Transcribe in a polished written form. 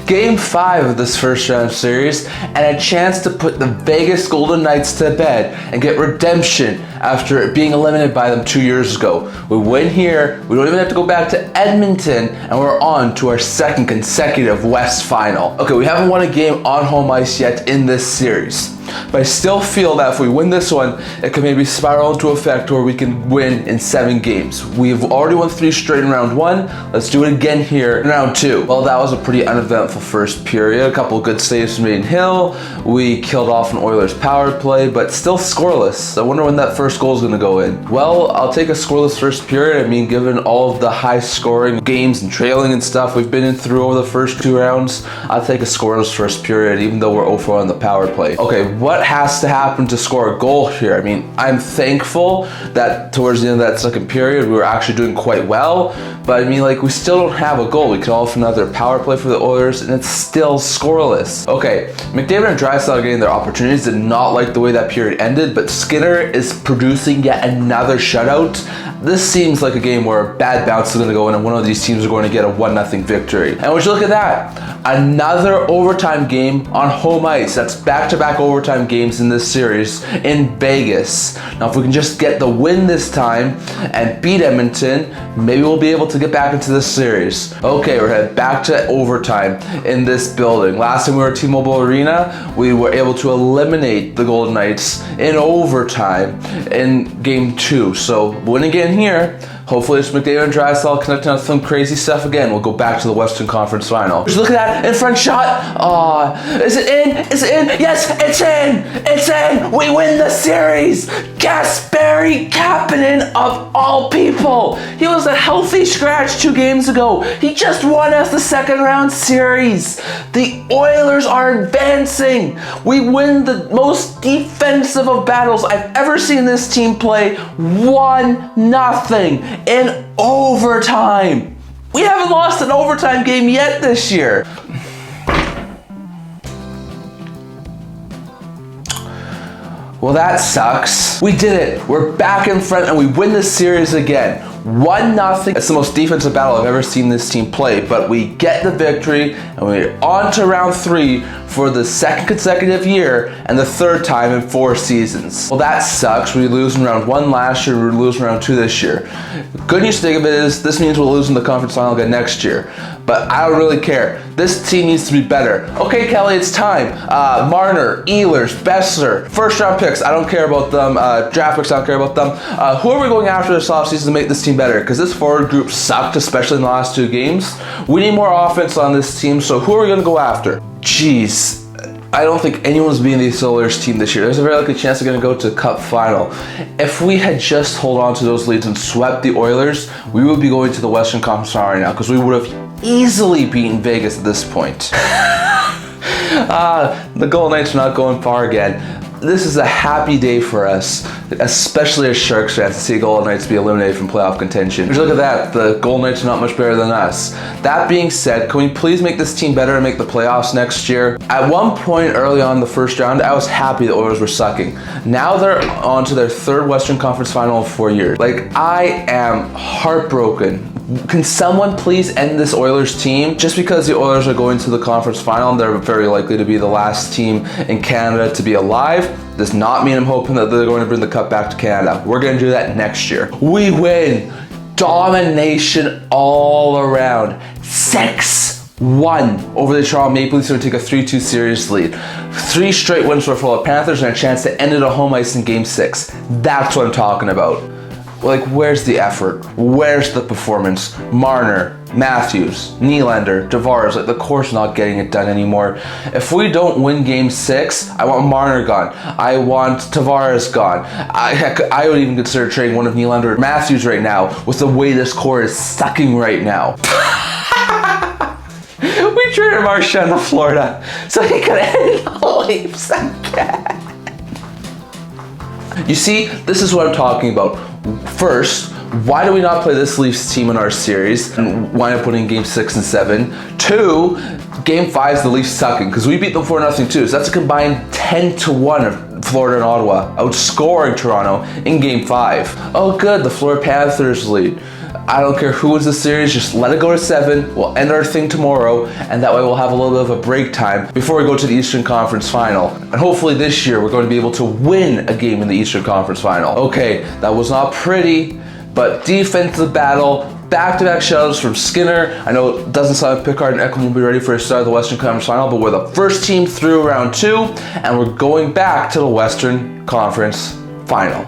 Game 5 of this first round series, and a chance to put the Vegas Golden Knights to bed and get redemption after being eliminated by them 2 years ago. We win here, we don't even have to go back to Edmonton, and we're on to our second consecutive West final. Okay, we haven't won a game on home ice yet in this series, but I still feel that if we win this one, it could maybe spiral into effect where we can win in 7 games. We've already won 3 straight in round 1. Let's do it again here in round 2. Well, that was a pretty uneventful first period. A couple of good saves from Maiden Hill. We killed off an Oilers power play, but still scoreless. I wonder when that first goal is going to go in. Well, I'll take a scoreless first period. I mean, given all of the high scoring games and trailing and stuff we've been in through over the first 2 rounds, I'll take a scoreless first period, even though we're 0-4 on the power play. Okay, what has to happen to score a goal here? I mean, I'm thankful that towards the end of that second period, we were actually doing quite well, but I mean, like, we still don't have a goal. We could off another power play for the Oilers, and it's still scoreless. Okay, McDavid and Draisaitl getting their opportunities. Did not like the way that period ended, but Skinner is producing yet another shutout. This seems like a game where a bad bounce is going to go in, and one of these teams are going to get a 1-0 victory. And would you look at that? Another overtime game on home ice. That's back-to-back overtime games in this series in Vegas. Now, if we can just get the win this time and beat Edmonton, maybe we'll be able to get back into this series. Okay, we're headed back to overtime in this building. Last time we were at T-Mobile Arena, we were able to eliminate the Golden Knights in overtime in game 2. So winning again here. Hopefully it's McDavid and Draisaitl connecting on some crazy stuff again. We'll go back to the Western Conference Final. Just look at that in front shot. Is it in? Is it in? Yes, it's in. It's in. We win the series. Kasperi Kapanen of all people. He was a healthy scratch 2 games ago. He just won us the second round series. The Oilers are advancing. We win the most defensive of battles I've ever seen this team play. 1-0. In overtime. We haven't lost an overtime game yet this year. Well, that sucks. We did it. We're back in front and we win this series again. 1-0. It's the most defensive battle I've ever seen this team play, but we get the victory and we're on to round 3 for the second consecutive year and the 3rd time in 4 seasons. Well, that sucks. We lose in round 1 last year, we lose in round 2 this year. Good news to think of it is this means we'll lose in the conference final again next year, but I don't really care. This team needs to be better. Okay, Kelly, it's time. Marner, Ehlers, Besser, first round picks, I don't care about them. Draft picks, I don't care about them. Who are we going after this offseason to make this team better? Because this forward group sucked, especially in the last 2 games. We need more offense on this team, so who are we going to go after? Jeez, I don't think anyone's beating the Oilers team this year. There's a very likely chance they're going to go to Cup final. If we had just held on to those leads and swept the Oilers, we would be going to the Western Conference final right now because we would have easily beaten Vegas at this point. The Golden Knights are not going far again. This is a happy day for us, especially as Sharks fans, to see Golden Knights be eliminated from playoff contention. Just look at that, the Golden Knights are not much better than us. That being said, can we please make this team better and make the playoffs next year? At one point early on in the first round, I was happy the Oilers were sucking. Now they're on to their 3rd Western Conference final in 4 years. Like, I am heartbroken. Can someone please end this Oilers team? Just because the Oilers are going to the conference final, they're very likely to be the last team in Canada to be alive, does not mean I'm hoping that they're going to bring the cup back to Canada. We're going to do that next year. We win. Domination all around. 6-1 over the Toronto Maple Leafs to take a 3-2 series lead. 3 straight wins for the Florida Panthers and a chance to end it at home ice in Game 6. That's what I'm talking about. Like, where's the effort? Where's the performance? Marner, Matthews, Nylander, Tavares, like, the core's not getting it done anymore. If we don't win Game 6, I want Marner gone. I want Tavares gone. I would even consider trading one of Nylander or Matthews right now with the way this core is sucking right now. We traded Marchand to Florida so he could end the Leafs again. You see, this is what I'm talking about. First, why do we not play this Leafs team in our series and wind up winning Game 6 and 7? 2, Game 5 is the Leafs sucking because we beat them 4-0 too. So that's a combined 10-1 of Florida and Ottawa outscoring Toronto in Game 5. Oh good, the Florida Panthers lead. I don't care who wins the series, just let it go to 7. We'll end our thing tomorrow, and that way we'll have a little bit of a break time before we go to the Eastern Conference Final. And hopefully this year we're going to be able to win a game in the Eastern Conference Final. Okay, that was not pretty, but defensive battle. Back-to-back shutouts from Skinner. I know it doesn't sound like Pickard and Ekholm will be ready for a start of the Western Conference Final, but we're the first team through round 2, and we're going back to the Western Conference Final.